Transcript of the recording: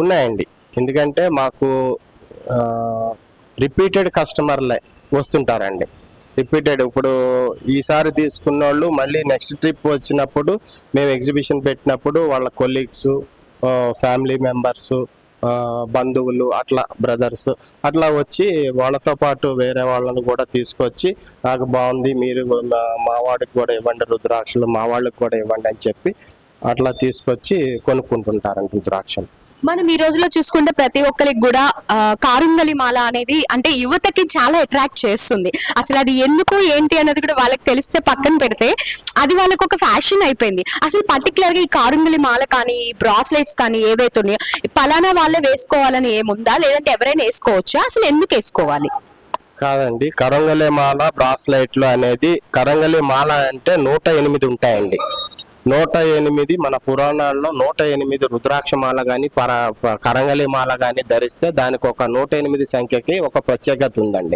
ఉన్నాయండి. ఎందుకంటే మాకు రిపీటెడ్ కస్టమర్లే వస్తుంటారండి. రిపీటెడ్ ఇప్పుడు ఈసారి తీసుకున్న వాళ్ళు మళ్ళీ నెక్స్ట్ ట్రిప్ వచ్చినప్పుడు మేము ఎగ్జిబిషన్ పెట్టినప్పుడు వాళ్ళ కొలీగ్స్, ఫ్యామిలీ మెంబర్స్, బంధువులు, అట్లా బ్రదర్స్ అట్లా వచ్చి వాళ్ళతో పాటు వేరే వాళ్ళని కూడా తీసుకొచ్చి నాకు బాగుంది, మీరు మా వాడికి కూడా ఇవ్వండి రుద్రాక్షలు, మా వాళ్ళకి కూడా ఇవ్వండి అని చెప్పి అట్లా తీసుకొచ్చి కొనుక్కుంటుంటారండి రుద్రాక్షలు. మనం ఈ రోజులో చూసుకుంటే ప్రతి ఒక్కరికి కూడా కారుంగలి మాల అనేది అంటే యువతకి చాలా అట్రాక్ట్ చేస్తుంది. అసలు అది ఎందుకు ఏంటి అనేది కూడా వాళ్ళకి తెలిస్తే పక్కన పెడితే అది వాళ్ళకి ఒక ఫ్యాషన్ అయిపోయింది. అసలు పర్టికులర్ గా ఈ కారుంగలి మాల కానీ బ్రాస్లెట్స్ కానీ ఏవైతే ఉన్నాయో పలానా వాళ్ళే వేసుకోవాలని ఏముందా, లేదంటే ఎవరైనా వేసుకోవచ్చా, అసలు ఎందుకు వేసుకోవాలి? కాదండి, కరంగలి మాల బ్రాస్లైట్లు అనేది, కరంగలి మాల అంటే 108 ఉంటాయండి. 108 మన పురాణాల్లో 108 రుద్రాక్ష మాల కానీ కరంగలి మాల కానీ ధరిస్తే దానికి ఒక 108 సంఖ్యకి ఒక ప్రత్యేకత ఉందండి.